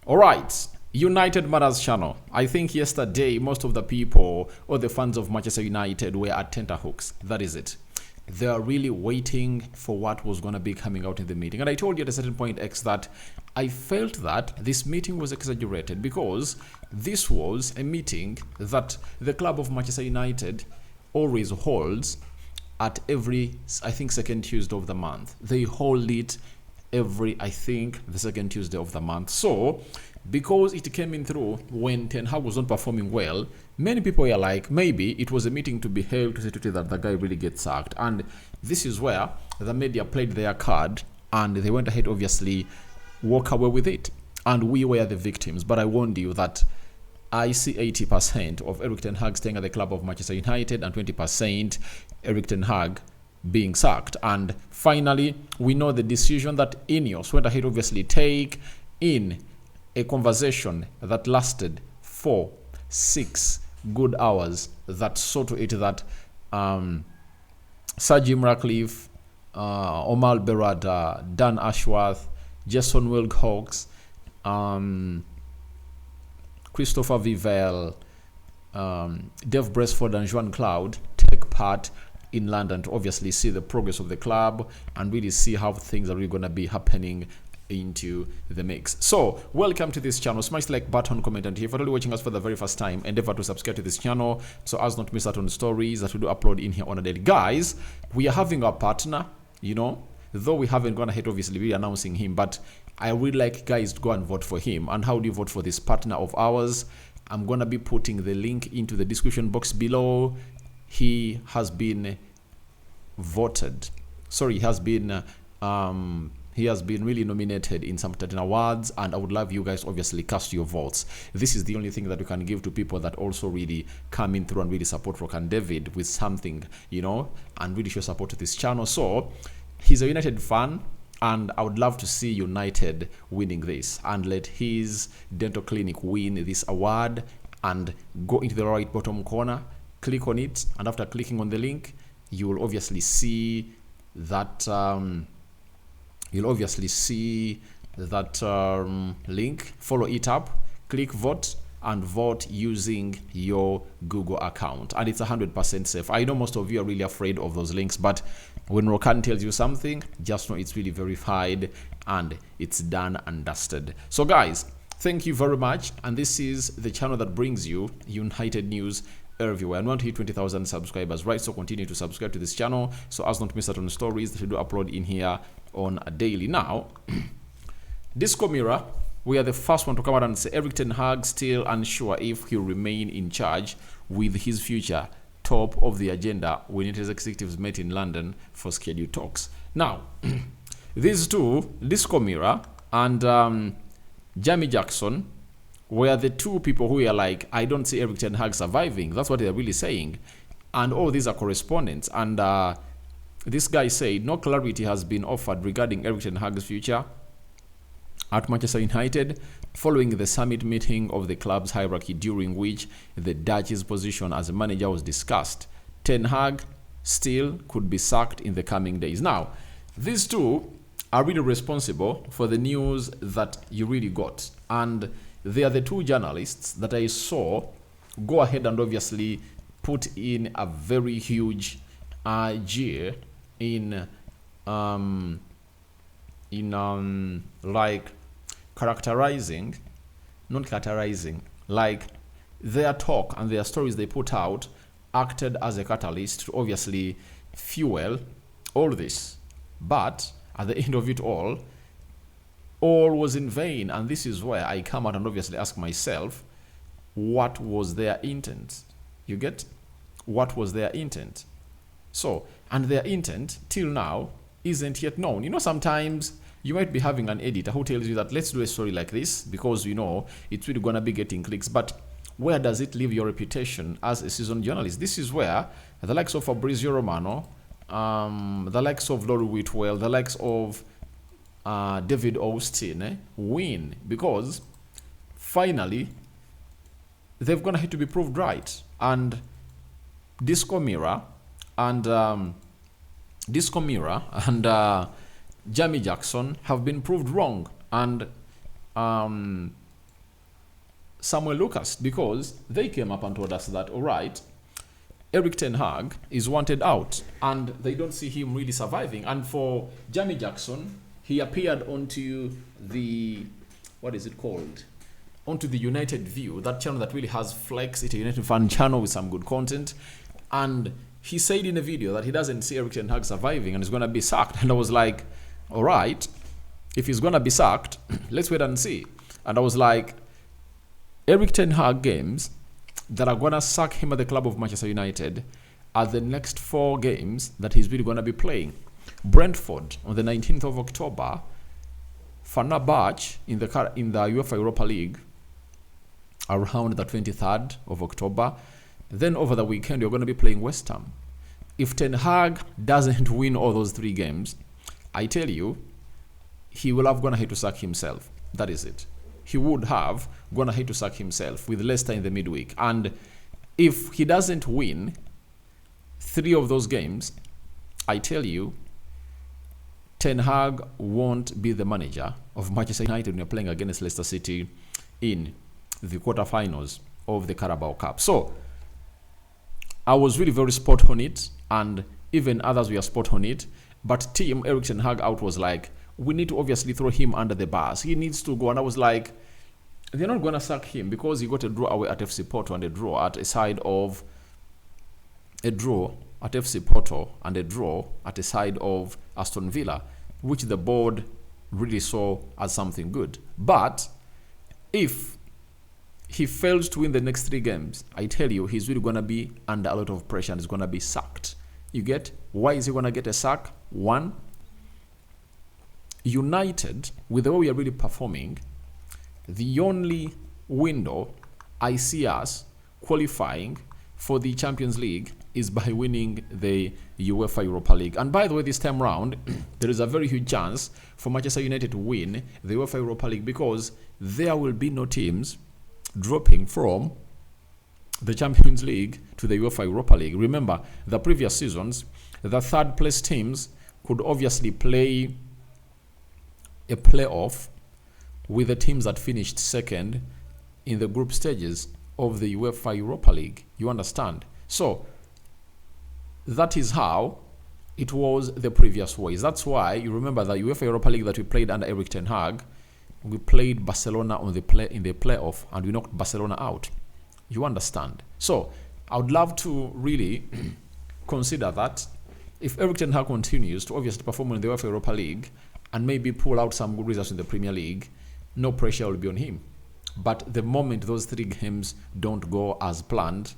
All right, United Matters channel. I think yesterday most of the people or the fans of Manchester United were at tenterhooks. That is it. They are really waiting for what was going to be coming out in the meeting. And I told you at a certain point, X, that I felt that this meeting was exaggerated because this was a meeting that the club of Manchester United always holds at every, I think, second Tuesday of the month. They hold it every, I think, the second Tuesday of the month. So, because it came in through when Ten Hag was not performing well, many people were like, maybe it was a meeting to be held to say that the guy really gets sacked. And this is where the media played their card and they went ahead, obviously, walk away with it. And we were the victims. But I warned you that I see 80% of Eric Ten Hag staying at the club of Manchester United and 20% Eric Ten Hag being sacked. And finally, we know the decision that INEOS went ahead, obviously, take in a conversation that lasted 4-6 good hours that saw to it that Sir Jim Ratcliffe, Omar Berada, Dan Ashworth, Jason Wilcox, Christopher Vivell, Dave Bresford and Joan Cloud take part in London to obviously see the progress of the club and really see how things are really going to be happening into the mix. So welcome to this channel. Smash the like button, comment, and if you're only watching us for the very first time, endeavor to subscribe to this channel so as not to miss out on stories that we do upload in here on a daily. Guys, we are having our partner, though we haven't gone ahead obviously really announcing him, but I would like guys to go and vote for him. And how do you vote for this partner of ours? I'm gonna be putting the link into the description box below. He has been voted. Sorry, he has been really nominated in some certain awards, and I would love you guys obviously cast your votes. This is the only thing that we can give to people that also really come in through and really support Rock and David with something, and really show support to this channel. So he's a United fan, and I would love to see United winning this and let his dental clinic win this award. And go into the right bottom corner, click on it, and after clicking on the link, you will obviously see that link. Follow it up, click vote, and vote using your Google account. And it's 100% safe. I know most of you are really afraid of those links, but when Rokan tells you something, just know it's really verified and it's done and dusted. So guys, thank you very much. And this is the channel that brings you United news everywhere. And we want to hit 20,000 subscribers, right? So continue to subscribe to this channel so as not to miss out on stories that we do upload in here on a daily. Now, Disco Mirror, we are the first one to come out and say Eric Ten Hag still unsure if he'll remain in charge with his future top of the agenda when his executives met in London for scheduled talks. Now, these two, Disco Mirror and Jamie Jackson, were the two people who are like, I don't see Eric Ten Hag surviving. That's what they're really saying. And all these are correspondents. And this guy said no clarity has been offered regarding Eric Ten Hag's future at Manchester United following the summit meeting of the club's hierarchy, during which the Dutch's position as a manager was discussed. Ten Hag still could be sacked in the coming days. Now, these two are really responsible for the news that you really got. And they are the two journalists that I saw go ahead and obviously put in a very huge idea in like characterizing, not characterizing, like their talk and their stories they put out acted as a catalyst to obviously fuel all this. But at the end of it all was in vain. And this is where I come out and obviously ask myself, what was their intent? You get? What was their intent? So, and their intent till now isn't yet known. Sometimes you might be having an editor who tells you that let's do a story like this because it's really gonna be getting clicks, but where does it leave your reputation as a seasoned journalist? This is where the likes of Fabrizio Romano, the likes of Laurie Whitwell, the likes of David Austin win, because finally they've gonna have to be proved right. And Disco Mirror and Jamie Jackson have been proved wrong. And Samuel Lucas, because they came up and told us that, all right, Erik ten Hag is wanted out and they don't see him really surviving. And for Jamie Jackson, he appeared onto the, what is it called? Onto the United View, that channel that really has flex. It's a United fan channel with some good content. And he said in a video that he doesn't see Erik ten Hag surviving and is going to be sacked. And I was like, all right, if he's going to be sacked, let's wait and see. And I was like, Erik ten Hag games that are going to sack him at the club of Manchester United are the next 4 games that he's really going to be playing. Brentford on the 19th of October, Fenerbahce in the UEFA Europa League around the 23rd of October. Then over the weekend, you're going to be playing West Ham. If Ten Hag doesn't win all those 3 games, I tell you, he will have gone ahead to sack himself. That is it. He would have gone ahead to sack himself with Leicester in the midweek. And if he doesn't win 3 of those games, I tell you, Ten Hag won't be the manager of Manchester United when you're playing against Leicester City in the quarterfinals of the Carabao Cup. So I was really very spot on it, and even others were spot on it. But team Erik ten Hag out was like, we need to obviously throw him under the bus. He needs to go. And I was like, they're not going to sack him because he got a draw away at FC Porto and a draw at FC Porto and a draw at a side of Aston Villa, which the board really saw as something good. But if he fails to win the next 3 games, I tell you, he's really going to be under a lot of pressure and he's going to be sacked. You get? Why is he going to get a sack? 1, United, with the way we are really performing, the only window I see us qualifying for the Champions League is by winning the UEFA Europa League. And by the way, this time round, there is a very huge chance for Manchester United to win the UEFA Europa League because there will be no teams dropping from the Champions League to the UEFA Europa League. Remember, the previous seasons, the 3rd place teams could obviously play a playoff with the teams that finished 2nd in the group stages of the UEFA Europa League. You understand? So that is how it was the previous ways. That's why you remember the UEFA Europa League that we played under Erik ten Hag. We played Barcelona in the playoff and we knocked Barcelona out. You understand? So I would love to really consider that if Erik ten Hag continues to obviously perform in the UEFA Europa League and maybe pull out some good results in the Premier League, no pressure will be on him. But the moment those 3 games don't go as planned,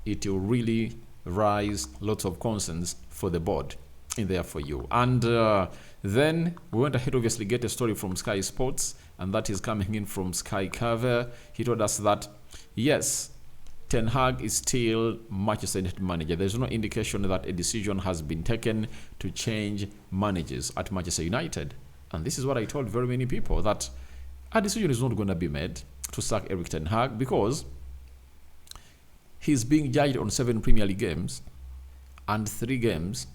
it will really raise lots of concerns for the board in there for you. And then we went ahead, obviously, get a story from Sky Sports, and that is coming in from Sky Cover. He told us that, yes, Ten Hag is still Manchester United manager. There's no indication that a decision has been taken to change managers at Manchester United. And this is what I told very many people, that a decision is not going to be made to sack Erik ten Hag because he's being judged on 7 Premier League games and 3 games,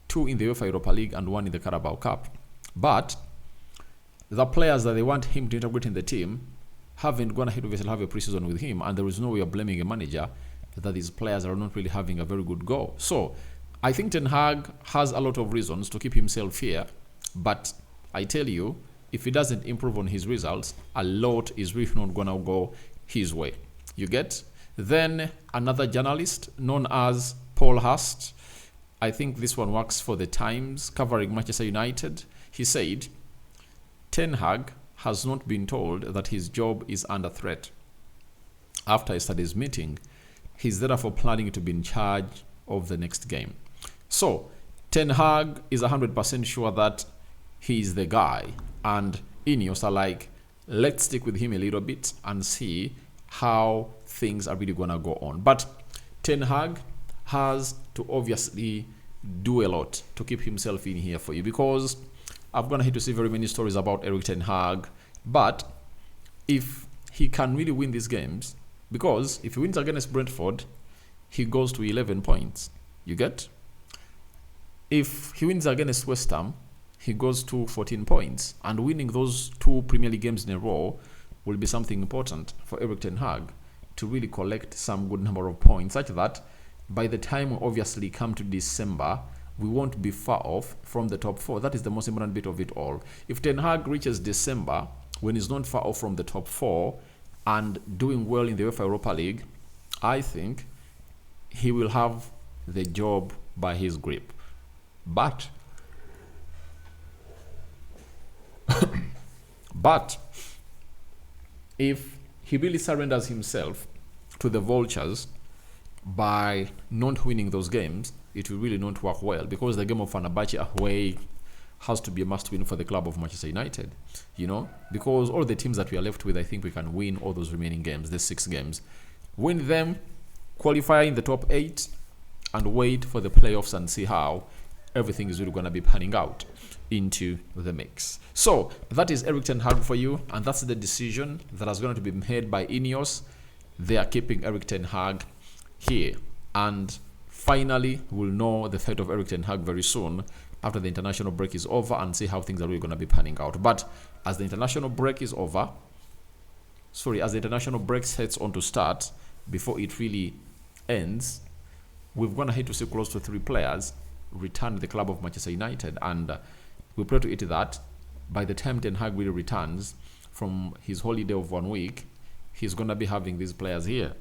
2 in the UEFA Europa League and 1 in the Carabao Cup. But the players that they want him to integrate in the team haven't gone ahead to have a preseason with him, and there is no way of blaming a manager that these players are not really having a very good go. So I think Ten Hag has a lot of reasons to keep himself here, but I tell you, if he doesn't improve on his results, a lot is really not going to go his way. You get? Then another journalist known as Paul Hurst, I think this one works for the Times, covering Manchester United. He said, Ten Hag has not been told that his job is under threat. After yesterday's meeting, he's therefore planning to be in charge of the next game. So, Ten Hag is 100% sure that he's the guy, and INEOS are like, let's stick with him a little bit and see how things are really gonna go on. But Ten Hag has to obviously do a lot to keep himself in here for you, because I've gone ahead to see very many stories about Erik ten Hag, but if he can really win these games, because if he wins against Brentford, he goes to 11 points. You get? If he wins against West Ham, he goes to 14 points. And winning those 2 Premier League games in a row will be something important for Erik ten Hag to really collect some good number of points, such that by the time we obviously come to December, we won't be far off from the top 4. That is the most important bit of it all. If Ten Hag reaches December when he's not far off from the top 4 and doing well in the UEFA Europa League, I think he will have the job by his grip. But if he really surrenders himself to the vultures by not winning those games, it will really not work well, because the game of Fenerbahce away has to be a must-win for the club of Manchester United, you know, because all the teams that we are left with, I think we can win all those remaining games, the 6 games. Win them, qualify in the top 8, and wait for the playoffs and see how everything is really going to be panning out into the mix. So that is Erik ten Hag for you, and that's the decision that is going to be made by INEOS. They are keeping Erik ten Hag here, and finally we'll know the fate of Erik ten Hag very soon after the international break is over, and see how things are really going to be panning out. But as the international break is over, as the international break sets on to start, before it really ends, we've gone ahead to see close to 3 players return to the club of Manchester United, and we pray to it that by the time Ten Hag really returns from his holiday of 1 week, he's going to be having these players here.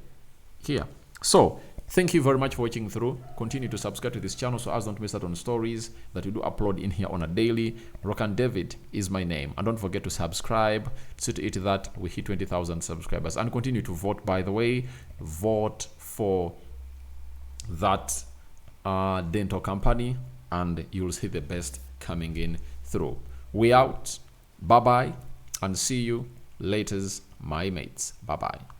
So thank you very much for watching through. Continue to subscribe to this channel so as don't miss out on stories that we do upload in here on a daily. Rokan David is my name, and don't forget to subscribe. See to it that we hit 20,000 subscribers, and continue to vote. By the way, vote for that dental company, and you'll see the best coming in through. We out. Bye bye, and see you later, my mates. Bye bye.